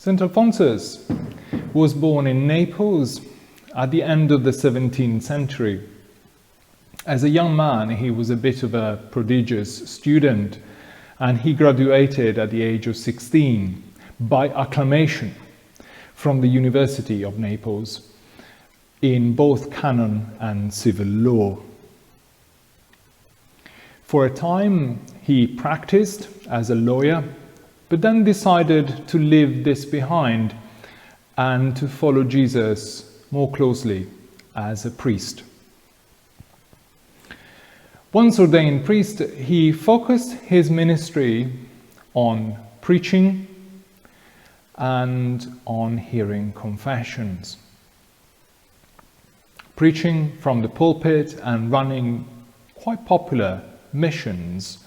Saint Alphonsus was born in Naples at the end of the 17th century. As a young man, he was a bit of a prodigious student, and he graduated at the age of 16 by acclamation from the University of Naples in both canon and civil law. For a time, he practiced as a lawyer, but then decided to leave this behind and to follow Jesus more closely as a priest. Once ordained priest, he focused his ministry on preaching and on hearing confessions. Preaching from the pulpit and running quite popular missions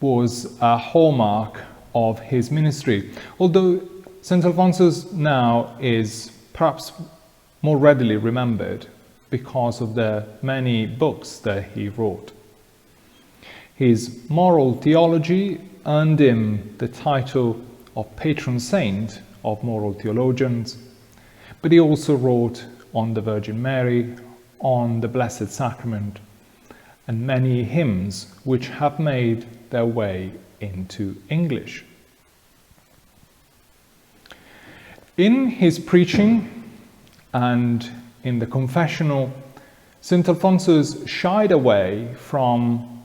was a hallmark of his ministry, although Saint Alphonsus now is perhaps more readily remembered because of the many books that he wrote. His moral theology earned him the title of Patron Saint of Moral Theologians, but he also wrote on the Virgin Mary, on the Blessed Sacrament, and many hymns which have made their way into English. In his preaching and in the confessional, Saint Alphonsus shied away from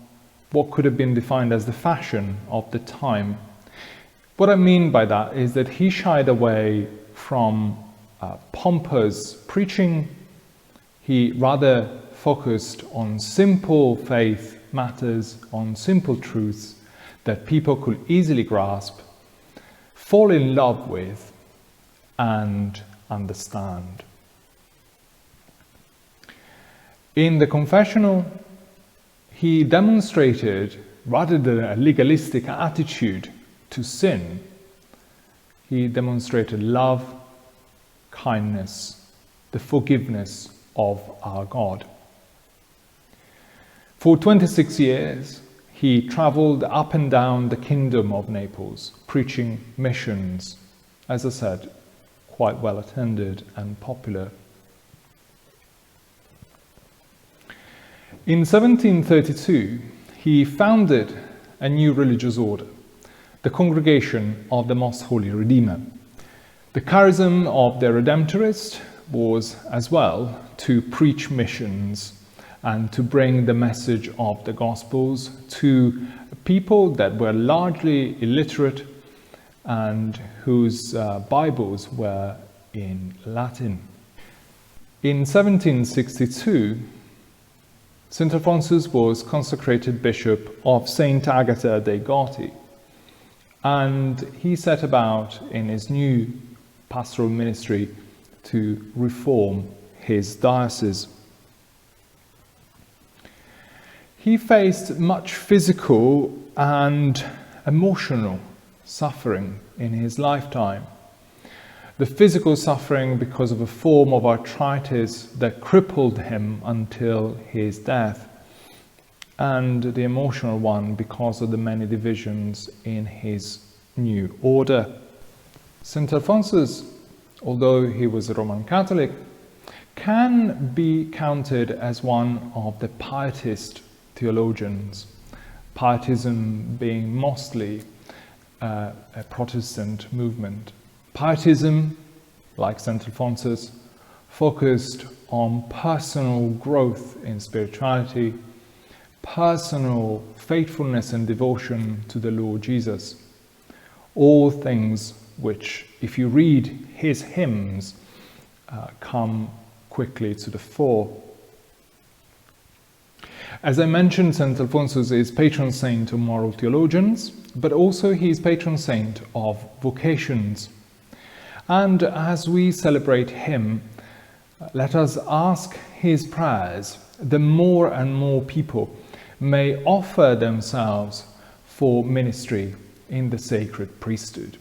what could have been defined as the fashion of the time. What I mean by that is that he shied away from pompous preaching. He rather focused on simple faith matters, on simple truths that people could easily grasp, fall in love with, and understand. In the confessional, he demonstrated, rather than a legalistic attitude to sin, he demonstrated love, kindness, the forgiveness of our God. For 26 years, he traveled up and down the Kingdom of Naples, preaching missions, as I said, quite well attended and popular. In 1732, he founded a new religious order, the Congregation of the Most Holy Redeemer. The charism of the Redemptorists was as well to preach missions and to bring the message of the Gospels to people that were largely illiterate and whose Bibles were in Latin. In 1762, Saint Alphonsus was consecrated Bishop of St. Agatha dei Goti, and he set about in his new pastoral ministry to reform his diocese. He faced much physical and emotional suffering in his lifetime. The physical suffering because of a form of arthritis that crippled him until his death, and the emotional one because of the many divisions in his new order. Saint Alphonsus, although he was a Roman Catholic, can be counted as one of the pietist theologians, pietism being mostly a Protestant movement. Pietism, like Saint Alphonsus, focused on personal growth in spirituality, personal faithfulness and devotion to the Lord Jesus. All things which, if you read his hymns, come quickly to the fore. As I mentioned, Saint Alphonsus is patron saint of moral theologians, but also he is patron saint of vocations. And as we celebrate him, let us ask his prayers that more and more people may offer themselves for ministry in the sacred priesthood.